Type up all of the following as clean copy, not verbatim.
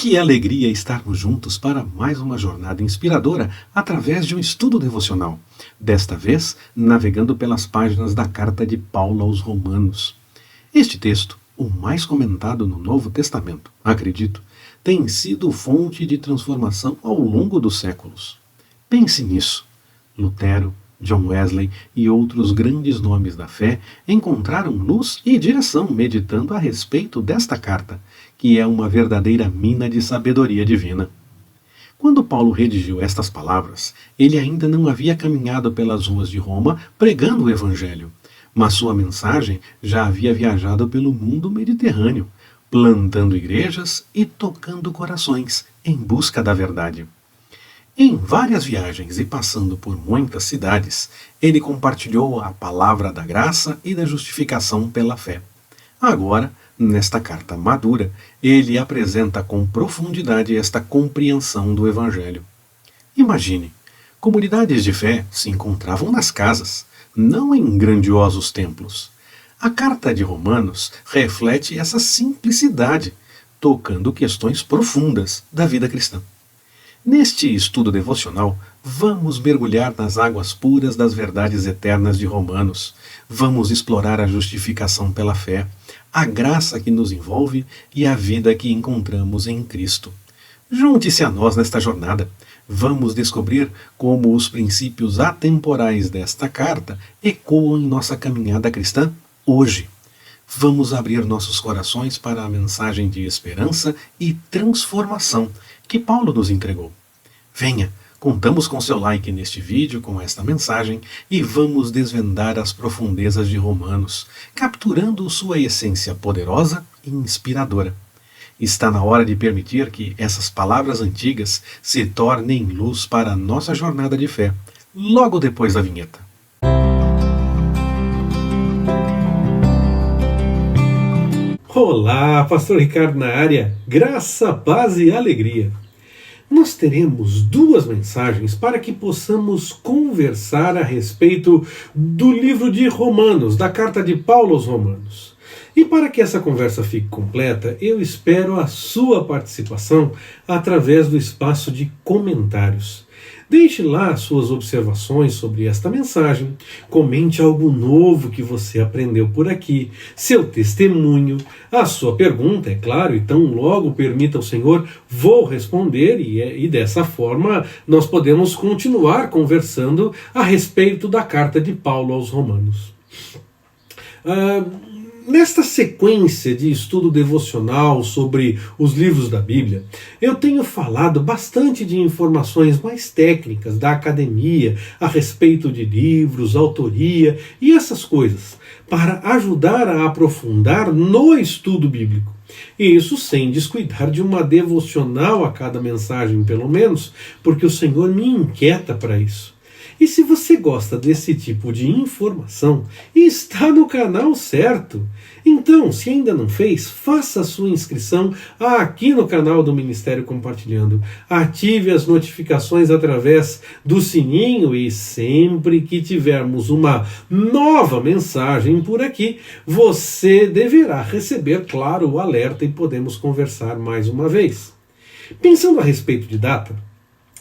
Que alegria estarmos juntos para mais uma jornada inspiradora através de um estudo devocional. Desta vez, navegando pelas páginas da carta de Paulo aos Romanos. Este texto, o mais comentado no Novo Testamento, acredito, tem sido fonte de transformação ao longo dos séculos. Pense nisso. Lutero, John Wesley e outros grandes nomes da fé encontraram luz e direção meditando a respeito desta carta, que é uma verdadeira mina de sabedoria divina. Quando Paulo redigiu estas palavras, ele ainda não havia caminhado pelas ruas de Roma pregando o Evangelho, mas sua mensagem já havia viajado pelo mundo mediterrâneo, plantando igrejas e tocando corações em busca da verdade. Em várias viagens e passando por muitas cidades, ele compartilhou a palavra da graça e da justificação pela fé. Agora, nesta carta madura, ele apresenta com profundidade esta compreensão do Evangelho. Imagine, comunidades de fé se encontravam nas casas, não em grandiosos templos. A carta de Romanos reflete essa simplicidade, tocando questões profundas da vida cristã. Neste estudo devocional, vamos mergulhar nas águas puras das verdades eternas de Romanos. Vamos explorar a justificação pela fé, a graça que nos envolve e a vida que encontramos em Cristo. Junte-se a nós nesta jornada. Vamos descobrir como os princípios atemporais desta carta ecoam em nossa caminhada cristã hoje. Vamos abrir nossos corações para a mensagem de esperança e transformação que Paulo nos entregou. Venha, contamos com seu like neste vídeo com esta mensagem e vamos desvendar as profundezas de Romanos, capturando sua essência poderosa e inspiradora. Está na hora de permitir que essas palavras antigas se tornem luz para a nossa jornada de fé, logo depois da vinheta. Olá, Pastor Ricardo na área, graça, paz e alegria. Nós teremos duas mensagens para que possamos conversar a respeito do livro de Romanos, da carta de Paulo aos Romanos. E para que essa conversa fique completa, eu espero a sua participação através do espaço de comentários. Deixe lá suas observações sobre esta mensagem, comente algo novo que você aprendeu por aqui, seu testemunho, a sua pergunta, é claro, então logo permita ao Senhor, vou responder e dessa forma nós podemos continuar conversando a respeito da carta de Paulo aos Romanos. Nesta sequência de estudo devocional sobre os livros da Bíblia, eu tenho falado bastante de informações mais técnicas da academia a respeito de livros, autoria e essas coisas, para ajudar a aprofundar no estudo bíblico. E isso sem descuidar de uma devocional a cada mensagem, pelo menos, porque o Senhor me inquieta para isso. E se você gosta desse tipo de informação, está no canal certo. Então, se ainda não fez, faça a sua inscrição aqui no canal do Ministério Compartilhando. Ative as notificações através do sininho e sempre que tivermos uma nova mensagem por aqui, você deverá receber, claro, o alerta e podemos conversar mais uma vez. Pensando a respeito de data,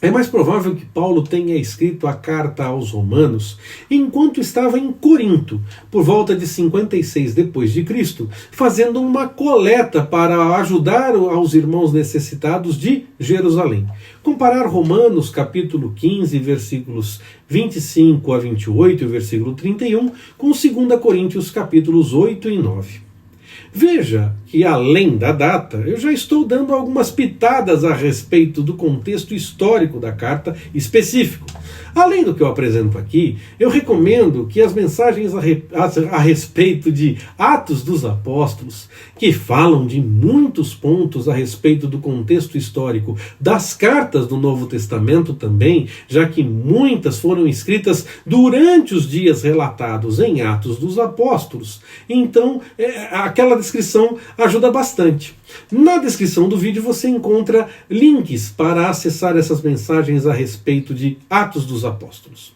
é mais provável que Paulo tenha escrito a carta aos Romanos enquanto estava em Corinto, por volta de 56 d.C., fazendo uma coleta para ajudar aos irmãos necessitados de Jerusalém. Comparar Romanos capítulo 15, versículos 25 a 28 e versículo 31 com 2 Coríntios capítulos 8 e 9. Veja que, além da data, eu já estou dando algumas pitadas a respeito do contexto histórico da carta específico. Além do que eu apresento aqui, eu recomendo que as mensagens a respeito de Atos dos Apóstolos, que falam de muitos pontos a respeito do contexto histórico das cartas do Novo Testamento também, já que muitas foram escritas durante os dias relatados em Atos dos Apóstolos. Então, aquela descrição ajuda bastante. Na descrição do vídeo você encontra links para acessar essas mensagens a respeito de Atos dos Apóstolos.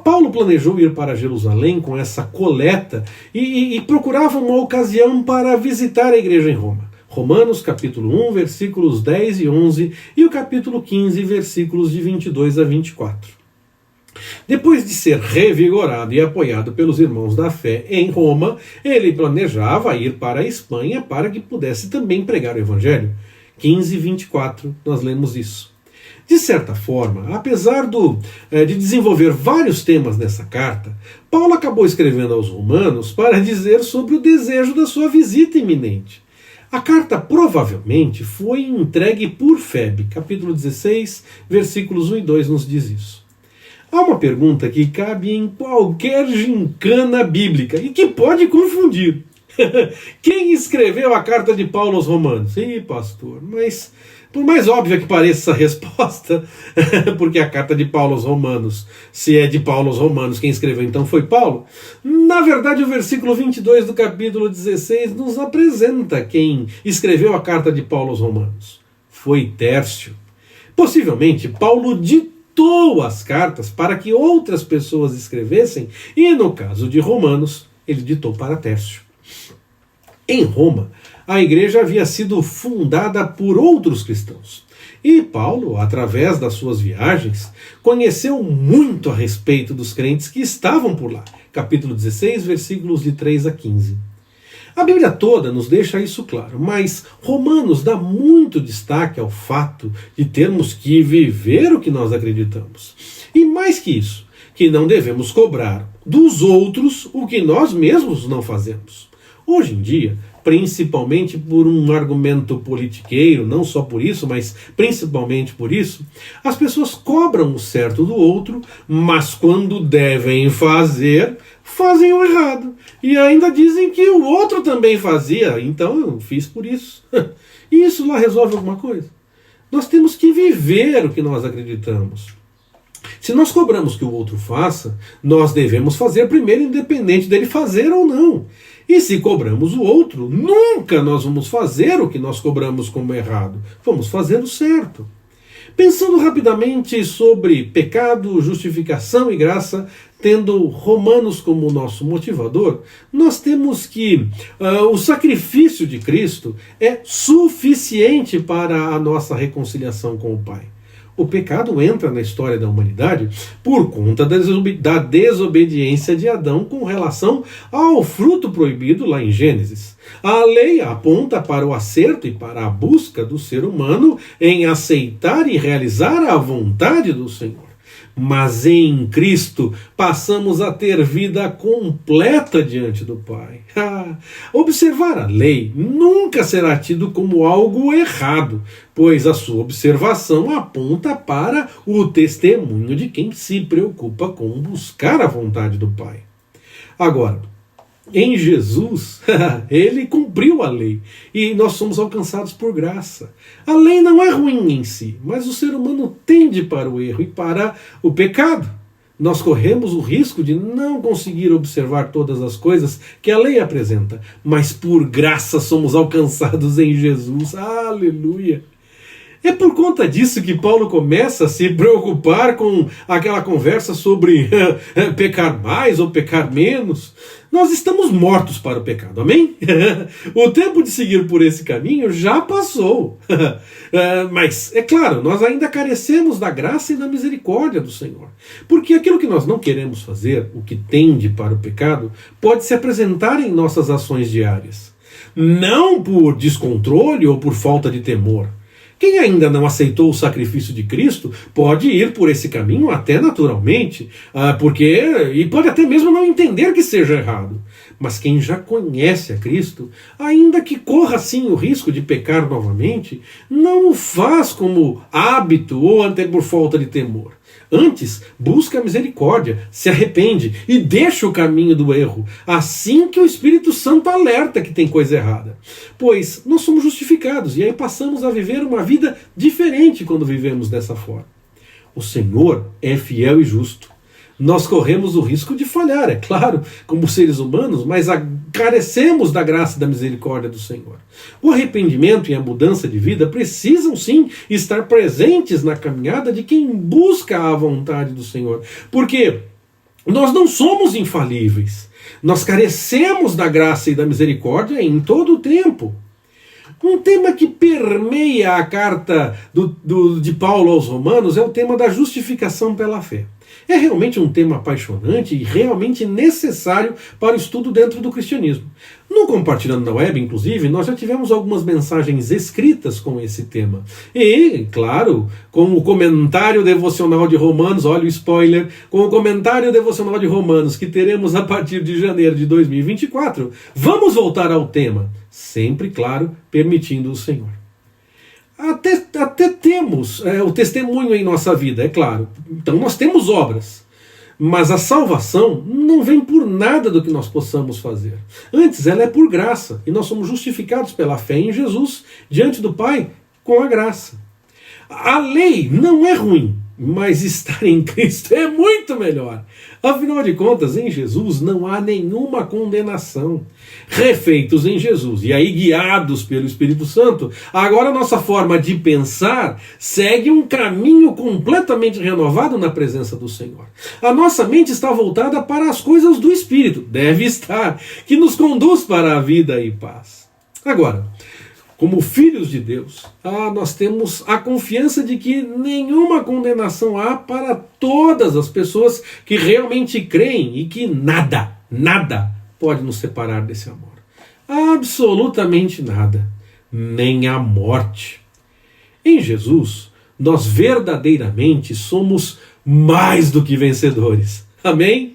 Paulo planejou ir para Jerusalém com essa coleta e procurava uma ocasião para visitar a igreja em Roma. Romanos capítulo 1, versículos 10 e 11 e o capítulo 15, versículos de 22 a 24. Depois de ser revigorado e apoiado pelos irmãos da fé em Roma, ele planejava ir para a Espanha para que pudesse também pregar o Evangelho. 15 e 24, nós lemos isso. De certa forma, apesar de desenvolver vários temas nessa carta, Paulo acabou escrevendo aos Romanos para dizer sobre o desejo da sua visita iminente. A carta provavelmente foi entregue por Febe, capítulo 16, versículos 1 e 2 nos diz isso. Há uma pergunta que cabe em qualquer gincana bíblica e que pode confundir. Quem escreveu a carta de Paulo aos Romanos? Ih, pastor, mas por mais óbvia que pareça essa resposta, porque a carta de Paulo aos Romanos, se é de Paulo aos Romanos, quem escreveu então foi Paulo, na verdade o versículo 22 do capítulo 16 nos apresenta quem escreveu a carta de Paulo aos Romanos. Foi Tércio. Possivelmente Paulo ditou as cartas para que outras pessoas escrevessem, e no caso de Romanos, ele ditou para Tércio. Em Roma, a igreja havia sido fundada por outros cristãos. E Paulo, através das suas viagens, conheceu muito a respeito dos crentes que estavam por lá. Capítulo 16, versículos de 3 a 15. A Bíblia toda nos deixa isso claro, mas Romanos dá muito destaque ao fato de termos que viver o que nós acreditamos. E mais que isso, que não devemos cobrar dos outros o que nós mesmos não fazemos. Hoje em dia, principalmente por um argumento politiqueiro, não só por isso, mas principalmente por isso, as pessoas cobram o certo do outro, mas quando devem fazer, fazem o errado. E ainda dizem que o outro também fazia, então eu fiz por isso. E isso lá resolve alguma coisa? Nós temos que viver o que nós acreditamos. Se nós cobramos que o outro faça, nós devemos fazer primeiro, independente dele fazer ou não. E se cobramos o outro, nunca nós vamos fazer o que nós cobramos como errado. Vamos fazer o certo. Pensando rapidamente sobre pecado, justificação e graça, tendo Romanos como nosso motivador, nós temos que o sacrifício de Cristo é suficiente para a nossa reconciliação com o Pai. O pecado entra na história da humanidade por conta da desobediência de Adão com relação ao fruto proibido lá em Gênesis. A lei aponta para o acerto e para a busca do ser humano em aceitar e realizar a vontade do Senhor. Mas em Cristo passamos a ter vida completa diante do Pai. Observar a lei nunca será tido como algo errado, pois a sua observação aponta para o testemunho de quem se preocupa com buscar a vontade do Pai. Agora, em Jesus, ele cumpriu a lei e nós somos alcançados por graça. A lei não é ruim em si, mas o ser humano tende para o erro e para o pecado. Nós corremos o risco de não conseguir observar todas as coisas que a lei apresenta, mas por graça somos alcançados em Jesus. Aleluia! É por conta disso que Paulo começa a se preocupar com aquela conversa sobre pecar mais ou pecar menos. Nós estamos mortos para o pecado, amém? O tempo de seguir por esse caminho já passou. Mas, é claro, nós ainda carecemos da graça e da misericórdia do Senhor. Porque aquilo que nós não queremos fazer, o que tende para o pecado, pode se apresentar em nossas ações diárias. Não por descontrole ou por falta de temor. Quem ainda não aceitou o sacrifício de Cristo pode ir por esse caminho até naturalmente, e pode até mesmo não entender que seja errado. Mas quem já conhece a Cristo, ainda que corra sim o risco de pecar novamente, não o faz como hábito ou até por falta de temor. Antes, busca a misericórdia, se arrepende e deixa o caminho do erro, assim que o Espírito Santo alerta que tem coisa errada. Pois nós somos justificados e aí passamos a viver uma vida diferente quando vivemos dessa forma. O Senhor é fiel e justo. Nós corremos o risco de falhar, é claro, como seres humanos, mas carecemos da graça e da misericórdia do Senhor. O arrependimento e a mudança de vida precisam sim estar presentes na caminhada de quem busca a vontade do Senhor, porque nós não somos infalíveis, nós carecemos da graça e da misericórdia em todo o tempo. Um tema que permeia a carta de Paulo aos Romanos é o tema da justificação pela fé. É realmente um tema apaixonante e realmente necessário para o estudo dentro do cristianismo. No Compartilhando na Web, inclusive, nós já tivemos algumas mensagens escritas com esse tema. E, claro, com o comentário devocional de Romanos, olha o spoiler, com o comentário devocional de Romanos que teremos a partir de janeiro de 2024, vamos voltar ao tema, sempre, claro, permitindo o Senhor. Até temos o testemunho em nossa vida, é claro. Então nós temos obras. Mas a salvação não vem por nada do que nós possamos fazer. Antes, ela é por graça. E nós somos justificados pela fé em Jesus, diante do Pai, com a graça. A lei não é ruim, mas estar em Cristo é muito melhor. Afinal de contas, em Jesus não há nenhuma condenação. Refeitos em Jesus, e aí guiados pelo Espírito Santo, agora a nossa forma de pensar segue um caminho completamente renovado na presença do Senhor. A nossa mente está voltada para as coisas do Espírito, deve estar, que nos conduz para a vida e paz. Agora, como filhos de Deus, nós temos a confiança de que nenhuma condenação há para todas as pessoas que realmente creem e que nada pode nos separar desse amor. Absolutamente nada, nem a morte. Em Jesus, nós verdadeiramente somos mais do que vencedores. Amém?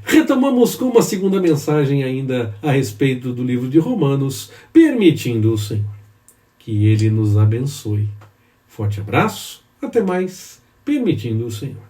Retomamos com uma segunda mensagem ainda a respeito do livro de Romanos, permitindo o Senhor. Que Ele nos abençoe. Forte abraço, até mais, permitindo o Senhor.